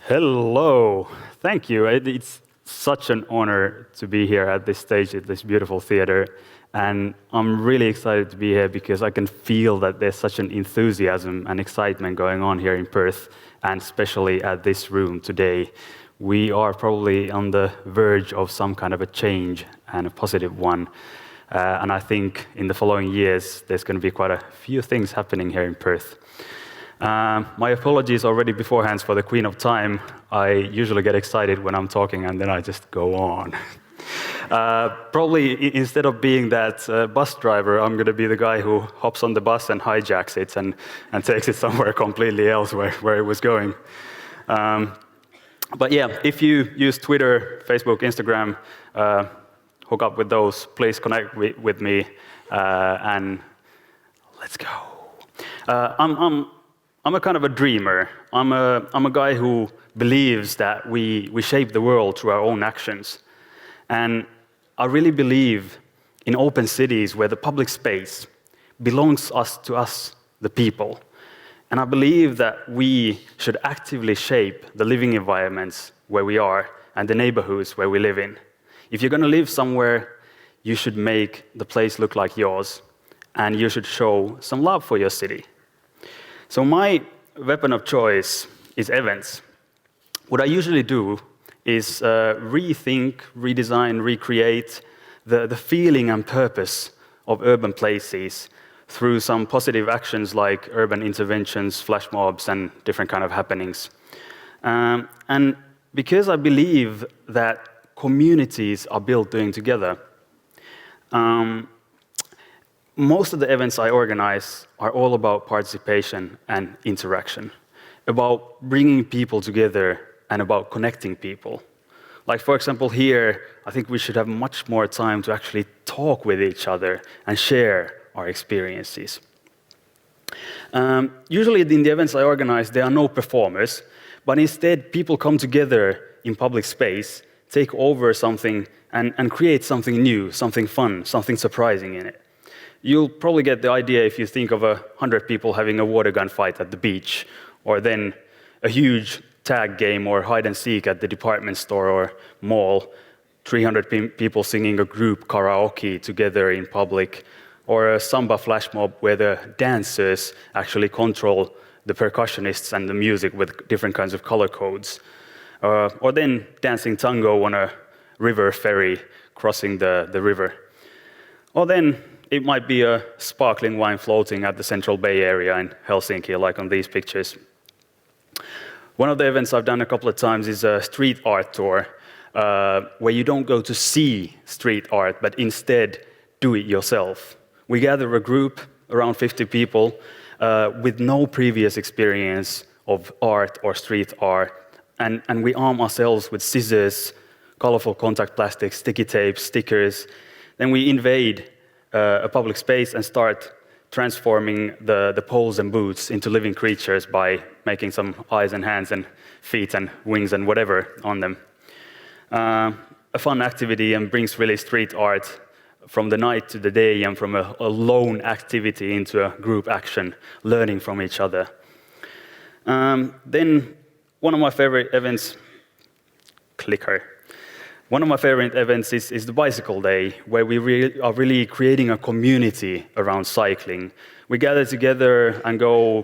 Hello, thank you. It's such an honor to be here at this stage at this beautiful theater. And I'm really excited to be here because I can feel that there's such an enthusiasm and excitement going on here in Perth, and especially at this room today. We are probably on the verge of some kind of a change, and a positive one. And I think in the following years, there's going to be quite a few things happening here in Perth. My apologies already beforehand for the Queen of Time. I usually get excited when I'm talking and then I just go on. Probably instead of being that bus driver, I'm going to be the guy who hops on the bus and hijacks it and takes it somewhere completely else where it was going. But yeah, if you use Twitter, Facebook, Instagram, hook up with those, please connect with me, and let's go. I'm a kind of a dreamer. I'm a guy who believes that we shape the world through our own actions. And I really believe in open cities where the public space belongs to us, the people. And I believe that we should actively shape the living environments where we are and the neighborhoods where we live in. If you're going to live somewhere, you should make the place look like yours, and you should show some love for your city. So my weapon of choice is events. What I usually do is rethink, redesign, recreate the feeling and purpose of urban places through some positive actions like urban interventions, flash mobs, and different kind of happenings. And because I believe that communities are built doing together, most of the events I organize are all about participation and interaction, about bringing people together and about connecting people. Like, for example, here, I think we should have much more time to actually talk with each other and share our experiences. Usually in the events I organize, there are no performers, but instead people come together in public space, take over something and create something new, something fun, something surprising in it. You'll probably get the idea if you think of 100 people having a water gun fight at the beach, or then a huge tag game or hide and seek at the department store or mall, 300 people singing a group karaoke together in public, or a samba flash mob where the dancers actually control the percussionists and the music with different kinds of color codes. Or then dancing tango on a river ferry crossing the river. Or then it might be a sparkling wine floating at the Central Bay area in Helsinki, like on these pictures. One of the events I've done a couple of times is a street art tour, where you don't go to see street art, but instead do it yourself. We gather a group, around 50 people, with no previous experience of art or street art, and we arm ourselves with scissors, colorful contact plastics, sticky tape, stickers. Then we invade a public space and start transforming the poles and booths into living creatures by making some eyes and hands and feet and wings and whatever on them. A fun activity and brings really street art from the night to the day and from a lone activity into a group action, learning from each other. Then one of my favorite events, clicker. One of my favorite events is the Bicycle Day, where we are really creating a community around cycling. We gather together and go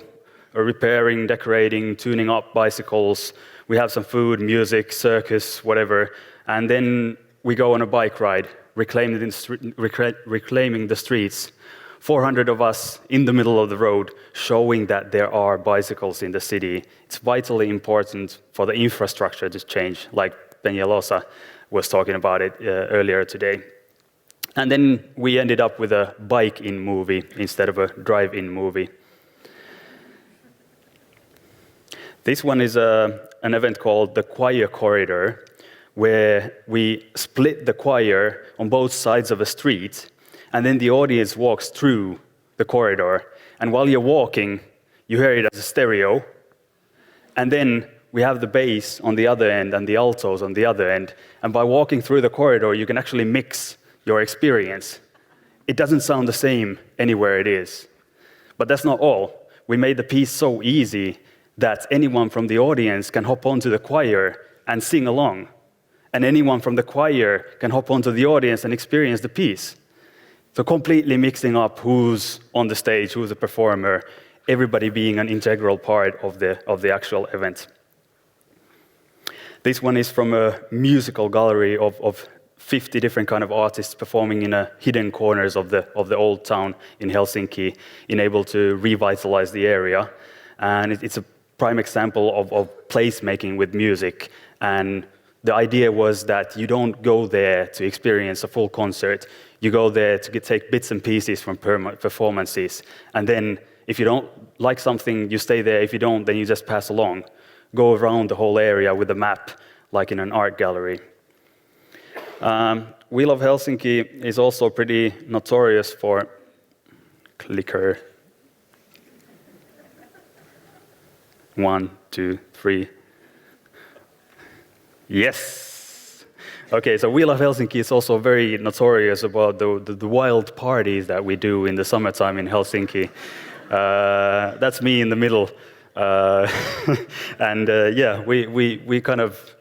repairing, decorating, tuning up bicycles. We have some food, music, circus, whatever. And then we go on a bike ride, reclaiming the streets. 400 of us in the middle of the road, showing that there are bicycles in the city. It's vitally important for the infrastructure to change, like Peñalosa was talking about it earlier today. And then we ended up with a bike-in movie instead of a drive-in movie. This one is an event called the Choir Corridor, where we split the choir on both sides of a street, and then the audience walks through the corridor. And while you're walking, you hear it as a stereo, and then we have the bass on the other end and the altos on the other end. And by walking through the corridor, you can actually mix your experience. It doesn't sound the same anywhere it is. But that's not all. We made the piece so easy that anyone from the audience can hop onto the choir and sing along. And anyone from the choir can hop onto the audience and experience the piece. So completely mixing up who's on the stage, who's a performer, everybody being an integral part of the actual event. This one is from a musical gallery of 50 different kind of artists performing in hidden corners of the old town in Helsinki, able to revitalize the area. And it's a prime example of placemaking with music. And the idea was that you don't go there to experience a full concert. You go there to take bits and pieces from performances. And then if you don't like something, you stay there. If you don't, then you just pass along. Go around the whole area with a map, like in an art gallery. Wheel of Helsinki is also pretty notorious for clicker. 1, 2, 3. Yes! Okay, so Wheel of Helsinki is also very notorious about the wild parties that we do in the summertime in Helsinki. That's me in the middle. And yeah, we kind of,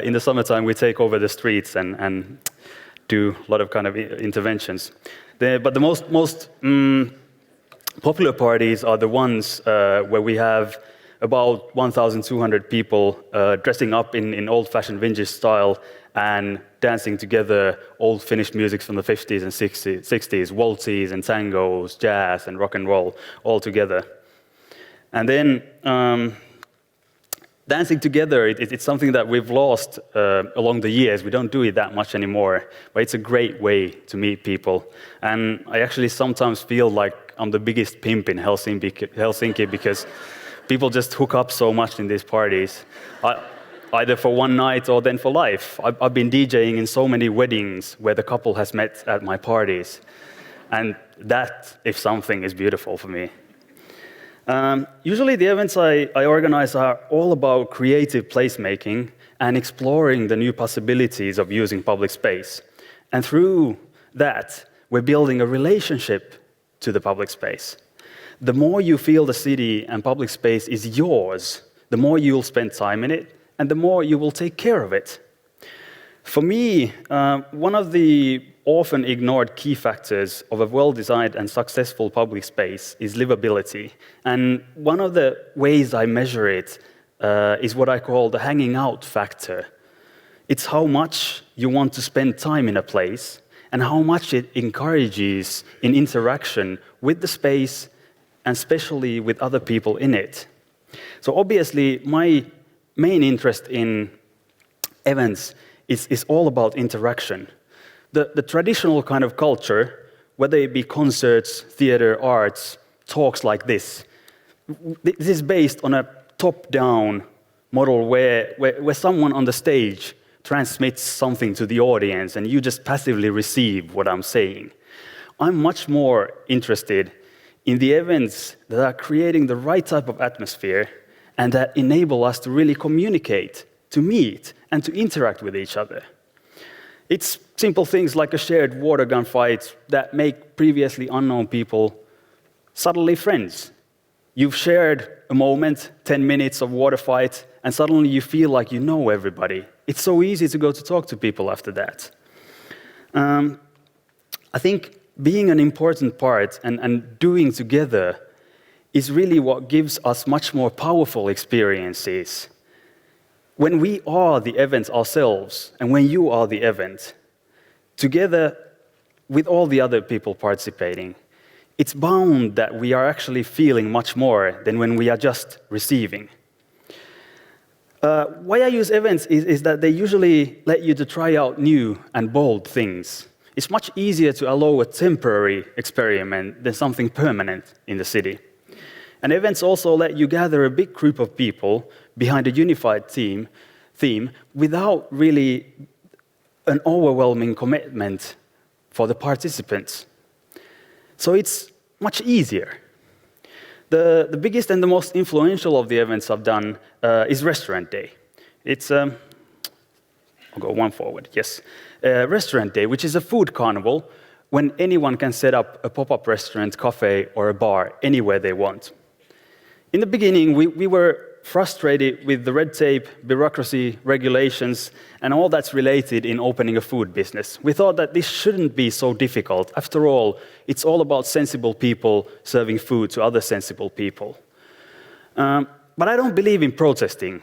in the summertime, we take over the streets and do a lot of kind of interventions. But the most popular parties are the ones where we have about 1,200 people dressing up in old-fashioned vintage style and dancing together old Finnish music from the 50s and 60s, waltzes and tangos, jazz and rock and roll, all together. And then dancing together, it's something that we've lost along the years. We don't do it that much anymore, but it's a great way to meet people. And I actually sometimes feel like I'm the biggest pimp in Helsinki because people just hook up so much in these parties, either for one night or then for life. I've been DJing in so many weddings where the couple has met at my parties. And that, if something, is beautiful for me. Usually the events I organize are all about creative placemaking and exploring the new possibilities of using public space. And through that, we're building a relationship to the public space. The more you feel the city and public space is yours, the more you'll spend time in it, and the more you will take care of it. For me, one of the often ignored key factors of a well-designed and successful public space is livability. And one of the ways I measure it is what I call the hanging out factor. It's how much you want to spend time in a place and how much it encourages in interaction with the space and especially with other people in it. So obviously, my main interest in events is all about interaction. The traditional kind of culture, whether it be concerts, theater, arts, talks like this is based on a top-down model where someone on the stage transmits something to the audience and you just passively receive what I'm saying. I'm much more interested in the events that are creating the right type of atmosphere and that enable us to really communicate, to meet, and to interact with each other. It's simple things like a shared water gun fight that make previously unknown people suddenly friends. You've shared a moment, 10 minutes of water fight, and suddenly you feel like you know everybody. It's so easy to go to talk to people after that. I think being an important part and doing together is really what gives us much more powerful experiences. When we are the event ourselves, and when you are the event, together with all the other people participating, it's bound that we are actually feeling much more than when we are just receiving. Why I use events is that they usually let you to try out new and bold things. It's much easier to allow a temporary experiment than something permanent in the city. And events also let you gather a big group of people behind a unified theme without really an overwhelming commitment for the participants. So it's much easier. The biggest and the most influential of the events I've done is Restaurant Day. It's, I'll go one forward, yes. Restaurant Day, which is a food carnival when anyone can set up a pop-up restaurant, cafe, or a bar anywhere they want. In the beginning, we were frustrated with the red tape, bureaucracy, regulations, and all that's related in opening a food business. We thought that this shouldn't be so difficult. After all, it's all about sensible people serving food to other sensible people. But I don't believe in protesting.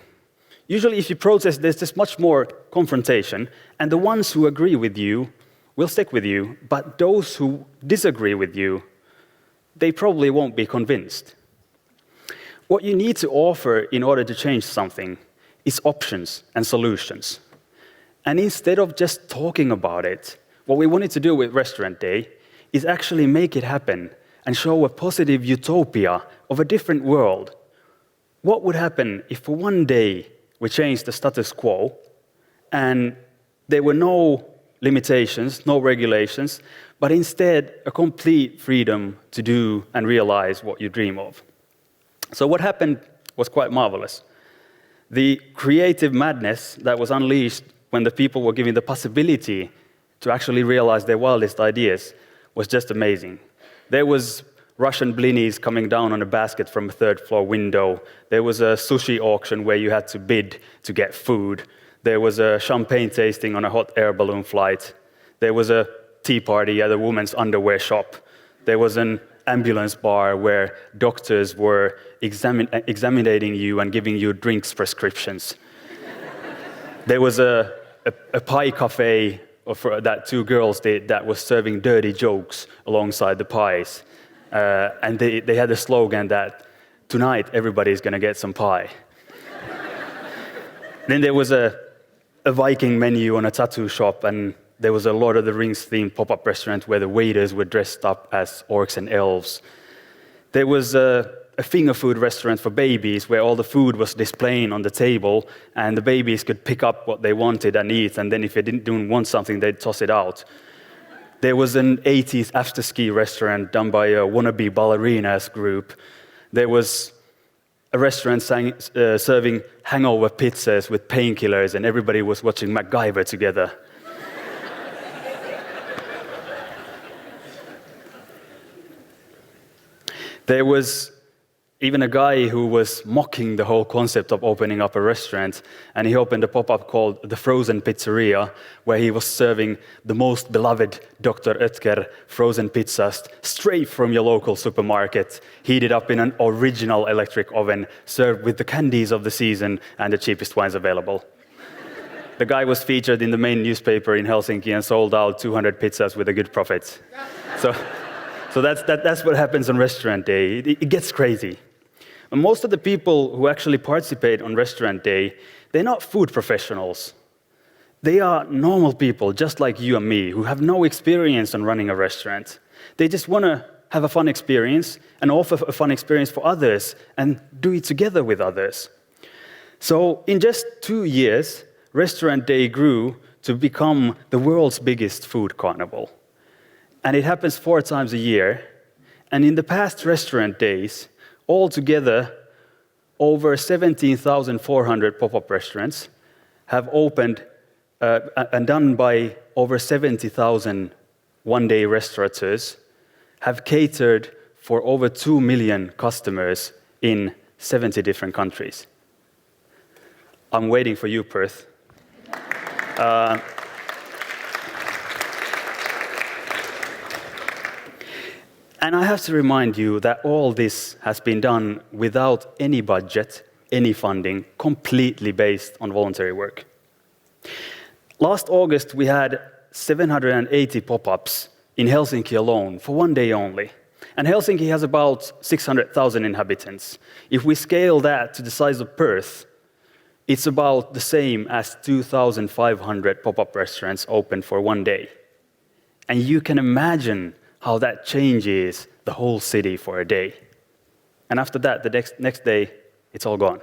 Usually, if you protest, there's just much more confrontation, and the ones who agree with you will stick with you, but those who disagree with you, they probably won't be convinced. What you need to offer in order to change something is options and solutions. And instead of just talking about it, what we wanted to do with Restaurant Day is actually make it happen and show a positive utopia of a different world. What would happen if for one day we changed the status quo and there were no limitations, no regulations, but instead a complete freedom to do and realize what you dream of? So what happened was quite marvelous. The creative madness that was unleashed when the people were given the possibility to actually realize their wildest ideas was just amazing. There was Russian blinis coming down on a basket from a third-floor window. There was a sushi auction where you had to bid to get food. There was a champagne tasting on a hot air balloon flight. There was a tea party at a woman's underwear shop. There was an ambulance bar where doctors were examining you and giving you drinks prescriptions. There was a pie cafe that two girls did that was serving dirty jokes alongside the pies. And they had a slogan that, tonight everybody's going to get some pie. Then there was a Viking menu on a tattoo shop, and there was a Lord of the Rings themed pop-up restaurant where the waiters were dressed up as orcs and elves. There was a finger food restaurant for babies where all the food was displaying on the table and the babies could pick up what they wanted and eat, and then if they didn't want something, they'd toss it out. There was an 80s after-ski restaurant done by a wannabe ballerinas group. There was a restaurant serving hangover pizzas with painkillers, and everybody was watching MacGyver together. There was even a guy who was mocking the whole concept of opening up a restaurant, and he opened a pop-up called the Frozen Pizzeria, where he was serving the most beloved Dr. Oetker frozen pizzas straight from your local supermarket, heated up in an original electric oven, served with the candies of the season and the cheapest wines available. The guy was featured in the main newspaper in Helsinki and sold out 200 pizzas with a good profit. So that's what happens on Restaurant Day. It gets crazy. And most of the people who actually participate on Restaurant Day, they're not food professionals. They are normal people, just like you and me, who have no experience on running a restaurant. They just want to have a fun experience and offer a fun experience for others and do it together with others. So in just 2 years, Restaurant Day grew to become the world's biggest food carnival. And it happens 4 times a year. And in the past Restaurant Days, altogether, over 17,400 pop-up restaurants have opened and done by over 70,000 one-day restaurateurs, have catered for over 2 million customers in 70 different countries. I'm waiting for you, Perth. And I have to remind you that all this has been done without any budget, any funding, completely based on voluntary work. Last August, we had 780 pop-ups in Helsinki alone for 1 day only. And Helsinki has about 600,000 inhabitants. If we scale that to the size of Perth, it's about the same as 2,500 pop-up restaurants open for 1 day. And you can imagine how that changes the whole city for a day. And after that, the next day, it's all gone.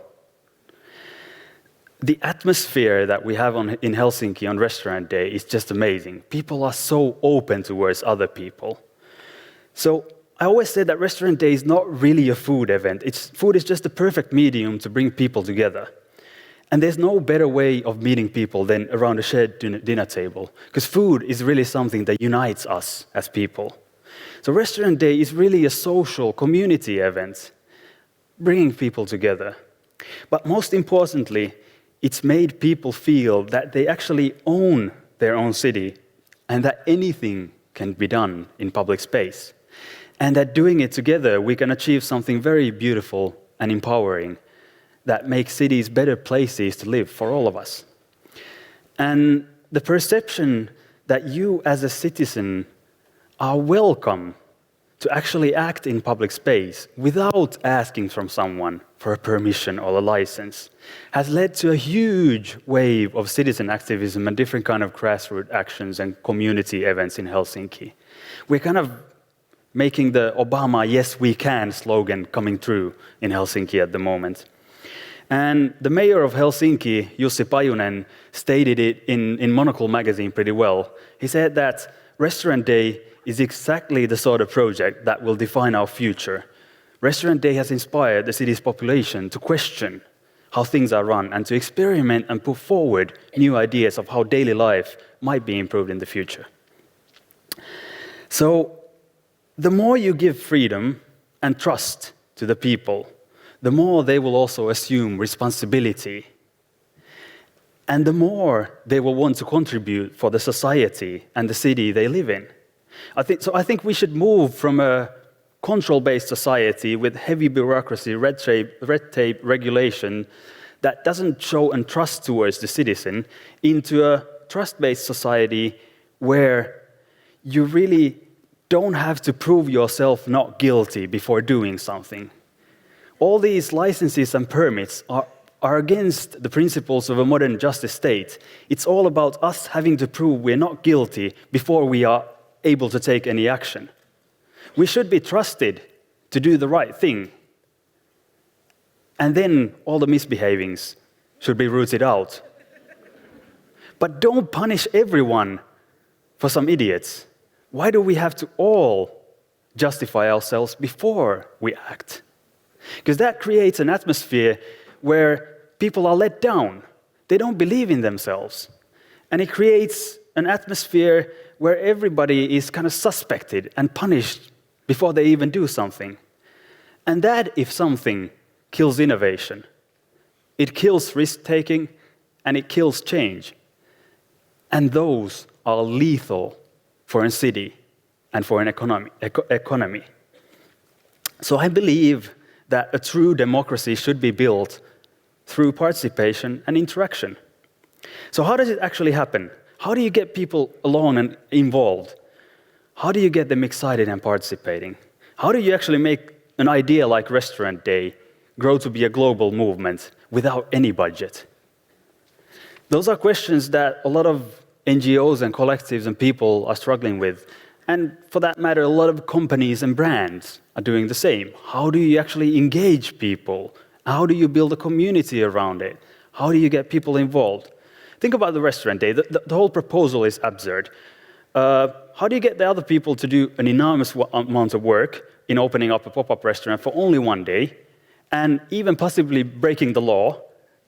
The atmosphere that we have in Helsinki on Restaurant Day is just amazing. People are so open towards other people. So I always say that Restaurant Day is not really a food event. Food is just the perfect medium to bring people together. And there's no better way of meeting people than around a shared dinner table, because food is really something that unites us as people. So Restaurant Day is really a social community event. bringing people together. But most importantly, it's made people feel that they actually own their own city and that anything can be done in public space. And that doing it together, we can achieve something very beautiful and empowering that makes cities better places to live for all of us. And the perception that you as a citizen are welcome to actually act in public space without asking from someone for a permission or a license has led to a huge wave of citizen activism and different kind of grassroots actions and community events in Helsinki. We're kind of making the Obama "Yes, we can" slogan coming true in Helsinki at the moment. And the mayor of Helsinki, Jussi Pajunen, stated it in Monocle magazine pretty well. He said that Restaurant Day is exactly the sort of project that will define our future. Restaurant Day has inspired the city's population to question how things are run and to experiment and put forward new ideas of how daily life might be improved in the future. So, the more you give freedom and trust to the people, the more they will also assume responsibility. And the more they will want to contribute for the society and the city they live in. I think we should move from a control-based society with heavy bureaucracy, red tape, regulation that doesn't show a trust towards the citizen into a trust-based society where you really don't have to prove yourself not guilty before doing something. All these licenses and permits are against the principles of a modern justice state. It's all about us having to prove we're not guilty before we are able to take any action. We should be trusted to do the right thing. And then all the misbehavings should be rooted out. But don't punish everyone for some idiots. Why do we have to all justify ourselves before we act? Because that creates an atmosphere where people are let down. They don't believe in themselves. And it creates an atmosphere where everybody is kind of suspected and punished before they even do something. And that, if something, kills innovation. It kills risk-taking and it kills change. And those are lethal for a city and for an economy. So I believe that a true democracy should be built through participation and interaction. So how does it actually happen? How do you get people along and involved? How do you get them excited and participating? How do you actually make an idea like Restaurant Day grow to be a global movement without any budget? Those are questions that a lot of NGOs and collectives and people are struggling with. And for that matter, a lot of companies and brands are doing the same. How do you actually engage people? How do you build a community around it? How do you get people involved? Think about the Restaurant Day. The whole proposal is absurd. How do you get the other people to do an enormous amount of work in opening up a pop-up restaurant for only one day, and even possibly breaking the law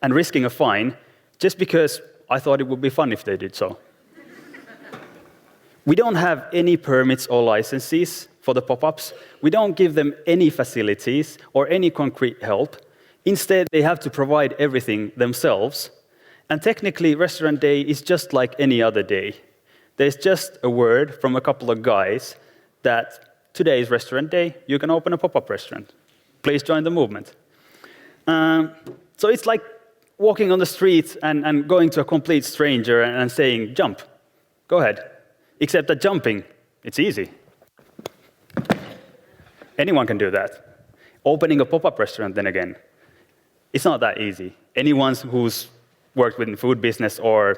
and risking a fine just because I thought it would be fun if they did so? We don't have any permits or licenses for the pop-ups. We don't give them any facilities or any concrete help. Instead, they have to provide everything themselves. And technically, Restaurant Day is just like any other day. There's just a word from a couple of guys that today is Restaurant Day, you can open a pop-up restaurant. Please join the movement. So it's like walking on the street and going to a complete stranger and saying, jump, go ahead. Except that jumping, it's easy. Anyone can do that. Opening a pop-up restaurant, then again, it's not that easy. Anyone who's worked within the food business or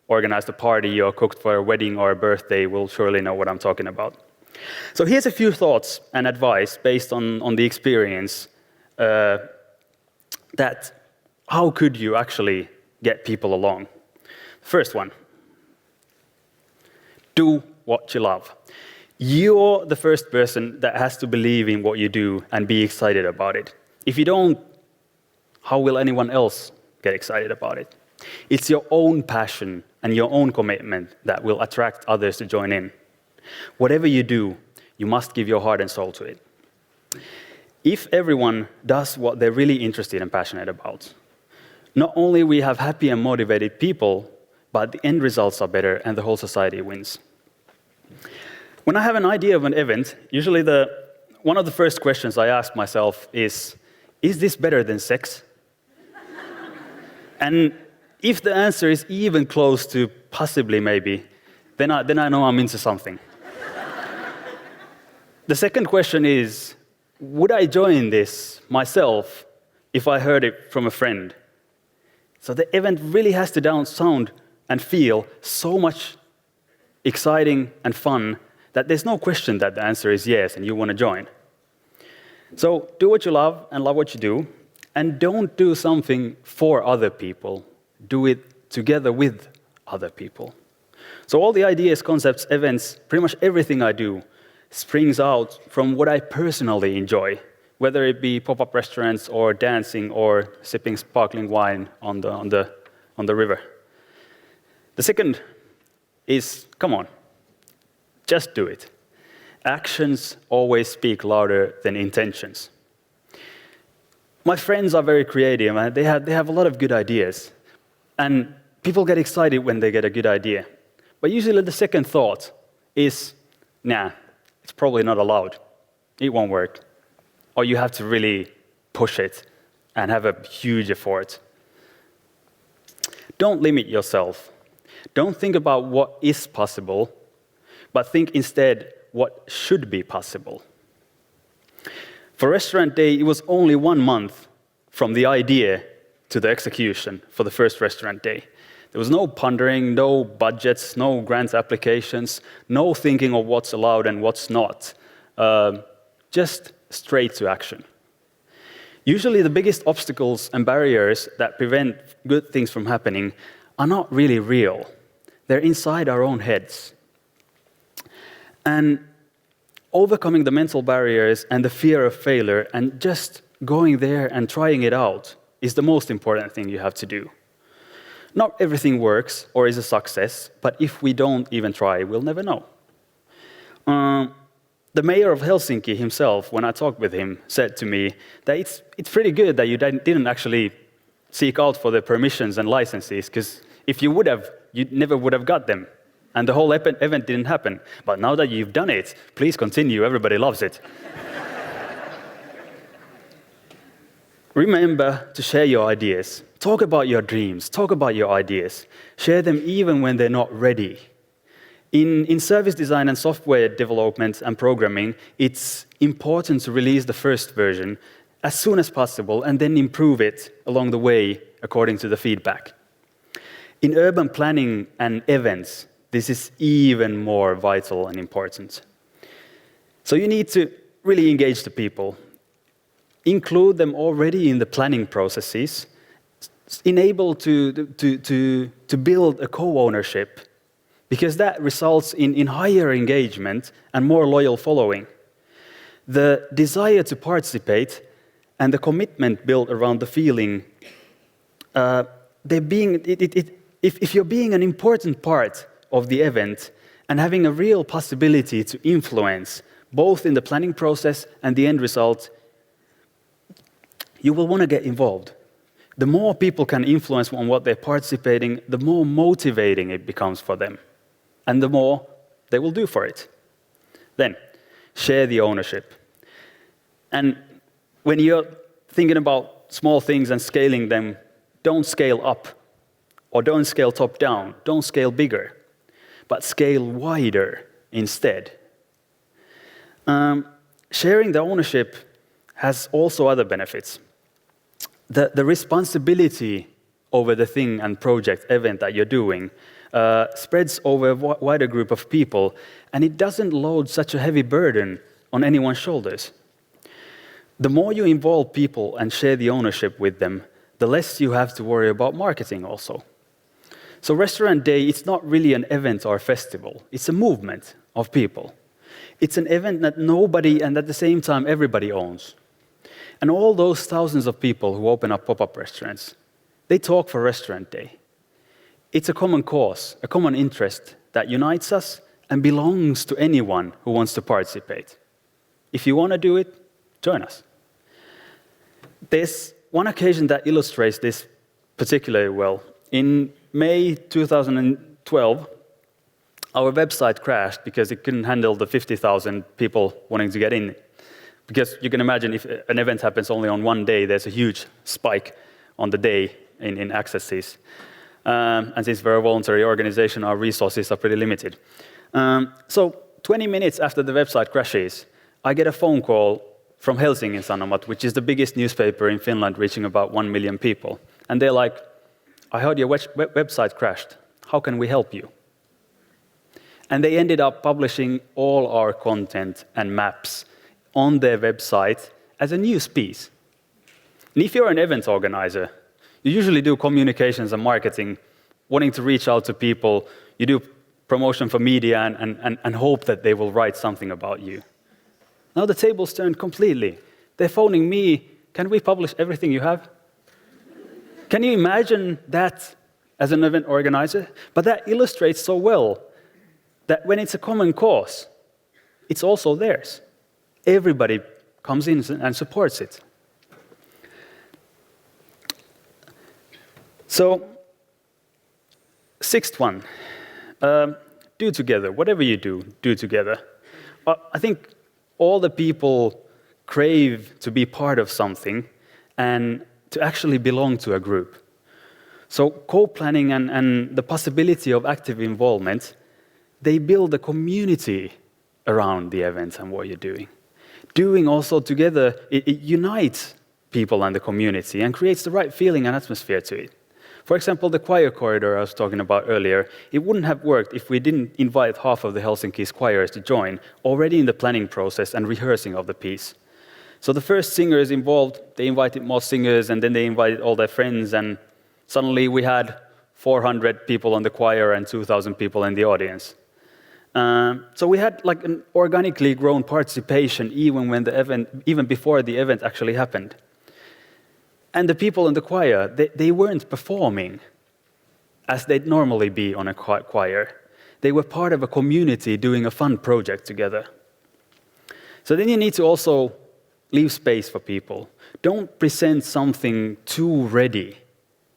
organized a party or cooked for a wedding or a birthday will surely know what I'm talking about. So here's a few thoughts and advice based on the experience that how could you actually get people along? First one, do what you love. You're the first person that has to believe in what you do and be excited about it. If you don't, how will anyone else get excited about it? It's your own passion and your own commitment that will attract others to join in. Whatever you do, you must give your heart and soul to it. If everyone does what they're really interested and passionate about, not only we have happy and motivated people, but the end results are better and the whole society wins. When I have an idea of an event, usually one of the first questions I ask myself is this better than sex? And if the answer is even close to possibly maybe, then I know I'm into something. The second question is, would I join this myself if I heard it from a friend? So the event really has to sound and feel so much exciting and fun that there's no question that the answer is yes and you want to join. So do what you love and love what you do, and don't do something for other people. Do it together with other people. So all the ideas, concepts, events, pretty much everything I do springs out from what I personally enjoy, whether it be pop-up restaurants or dancing or sipping sparkling wine on the river. The second is, come on, just do it. Actions always speak louder than intentions. My friends are very creative, and they have a lot of good ideas. And people get excited when they get a good idea. But usually the second thought is, nah, it's probably not allowed. It won't work. Or you have to really push it and have a huge effort. Don't limit yourself. Don't think about what is possible, but think instead what should be possible. For Restaurant Day, it was only 1 month from the idea to the execution for the first Restaurant Day. There was no pondering, no budgets, no grant applications, no thinking of what's allowed and what's not. Just straight to action. Usually the biggest obstacles and barriers that prevent good things from happening are not really real. They're inside our own heads. And overcoming the mental barriers and the fear of failure and just going there and trying it out is the most important thing you have to do. Not everything works or is a success, but if we don't even try, we'll never know. The mayor of Helsinki himself, when I talked with him, said to me that it's pretty good that you didn't actually seek out for the permissions and licenses, because if you would have, you never would have got them. And the whole event didn't happen. But now that you've done it, please continue, everybody loves it. Remember to share your ideas. Talk about your dreams. Talk about your ideas. Share them even when they're not ready. In service design and software development and programming, it's important to release the first version as soon as possible and then improve it along the way according to the feedback. In urban planning and events, this is even more vital and important. So you need to really engage the people. Include them already in the planning processes. Enable to build a co-ownership, because that results in higher engagement and more loyal following. The desire to participate and the commitment built around the feeling, if you're being an important part of the event and having a real possibility to influence both in the planning process and the end result, you will want to get involved. The more people can influence on what they're participating, the more motivating it becomes for them, and the more they will do for it. Then, share the ownership. And when you're thinking about small things and scaling them, don't scale up, or don't scale top down, don't scale bigger, but scale wider instead. Sharing the ownership has also other benefits. The responsibility over the thing and project, event that you're doing spreads over a wider group of people, and it doesn't load such a heavy burden on anyone's shoulders. The more you involve people and share the ownership with them, the less you have to worry about marketing also. So Restaurant Day, it's not really an event or a festival. It's a movement of people. It's an event that nobody and at the same time everybody owns. And all those thousands of people who open up pop-up restaurants, they talk for Restaurant Day. It's a common cause, a common interest that unites us and belongs to anyone who wants to participate. If you want to do it, join us. There's one occasion that illustrates this particularly well. In May 2012, our website crashed because it couldn't handle the 50,000 people wanting to get in. Because you can imagine if an event happens only on one day, there's a huge spike on the day in accesses. And since we're a voluntary organization, our resources are pretty limited. So 20 minutes after the website crashes, I get a phone call from Helsingin Sanomat, which is the biggest newspaper in Finland, reaching about 1 million people. And they're like, I heard your website crashed. How can we help you? And they ended up publishing all our content and maps on their website as a news piece. And if you're an event organizer, you usually do communications and marketing, wanting to reach out to people. You do promotion for media and hope that they will write something about you. Now the tables turned completely. They're phoning me, can we publish everything you have? Can you imagine that as an event organizer? But that illustrates so well that when it's a common cause, it's also theirs. Everybody comes in and supports it. So, sixth one, do together. Whatever you do together. I think all the people crave to be part of something and to actually belong to a group. So co-planning and the possibility of active involvement, they build a community around the event and what you're doing. Doing also together, it unites people and the community and creates the right feeling and atmosphere to it. For example, the choir corridor I was talking about earlier, it wouldn't have worked if we didn't invite half of the Helsinki's choirs to join already in the planning process and rehearsing of the piece. So the first singers involved, they invited more singers, and then they invited all their friends, and suddenly we had 400 people on the choir and 2,000 people in the audience. So we had like an organically grown participation even before the event actually happened. And the people in the choir, they weren't performing as they'd normally be on a choir. They were part of a community doing a fun project together. So then you need to also leave space for people. Don't present something too ready,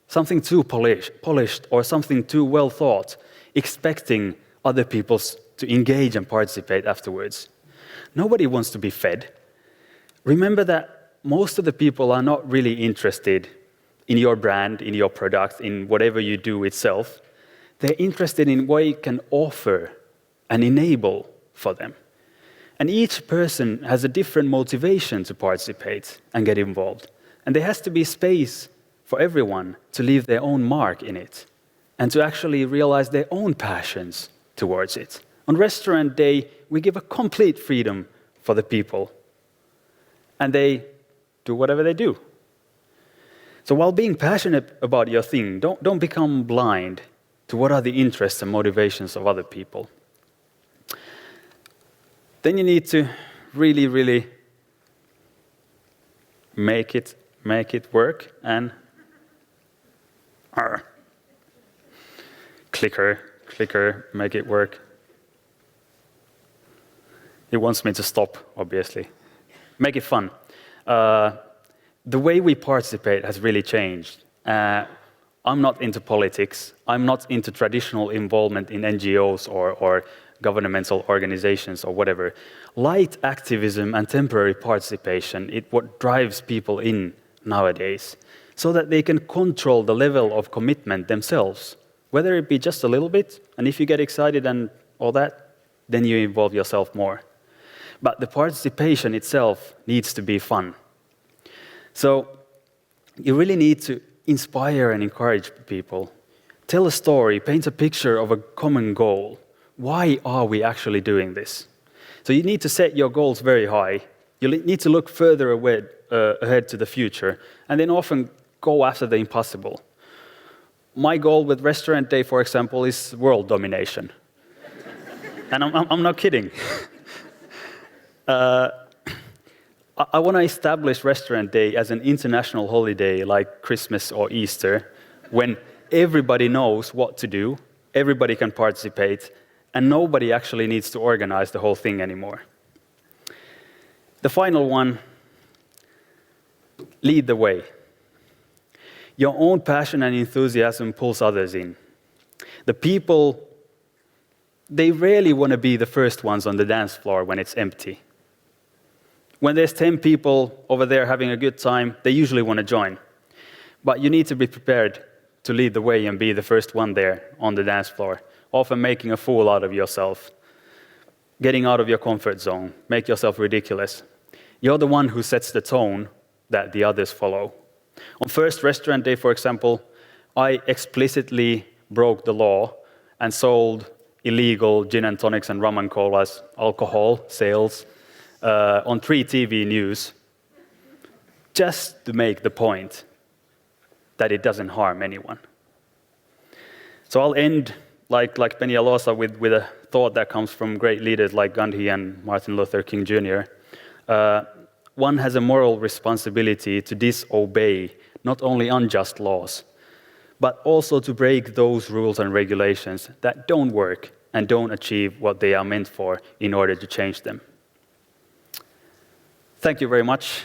something too polished, or something too well thought, expecting other people to engage and participate afterwards. Nobody wants to be fed. Remember that most of the people are not really interested in your brand, in your product, in whatever you do itself. They're interested in what you can offer and enable for them. And each person has a different motivation to participate and get involved. And there has to be space for everyone to leave their own mark in it and to actually realize their own passions towards it. On restaurant day, we give a complete freedom for the people. And they do whatever they do. So while being passionate about your thing, don't become blind to what are the interests and motivations of other people. Then you need to really, really make it work and clicker, make it work. It wants me to stop, obviously. Make it fun. The way we participate has really changed. I'm not into politics. I'm not into traditional involvement in NGOs or governmental organizations or whatever. Light activism and temporary participation is what drives people in nowadays, so that they can control the level of commitment themselves, whether it be just a little bit, and if you get excited and all that, then you involve yourself more. But the participation itself needs to be fun. So you really need to inspire and encourage people. Tell a story, paint a picture of a common goal. Why are we actually doing this? So you need to set your goals very high. You need to look further ahead to the future, and then often go after the impossible. My goal with Restaurant Day, for example, is world domination. And I'm not kidding. I want to establish Restaurant Day as an international holiday like Christmas or Easter, when everybody knows what to do, everybody can participate, and nobody actually needs to organize the whole thing anymore. The final one, Lead the way. Your own passion and enthusiasm pulls others in. The people, they rarely want to be the first ones on the dance floor when it's empty. When there's 10 people over there having a good time, they usually want to join. But you need to be prepared to lead the way and be the first one there on the dance floor, often making a fool out of yourself, getting out of your comfort zone, make yourself ridiculous. You're the one who sets the tone that the others follow. On first restaurant day, for example, I explicitly broke the law and sold illegal gin and tonics and rum and colas, alcohol sales, on 3 TV news, just to make the point that it doesn't harm anyone. So I'll end, like Peñalosa, with a thought that comes from great leaders like Gandhi and Martin Luther King Jr. One has a moral responsibility to disobey not only unjust laws, but also to break those rules and regulations that don't work and don't achieve what they are meant for in order to change them. Thank you very much.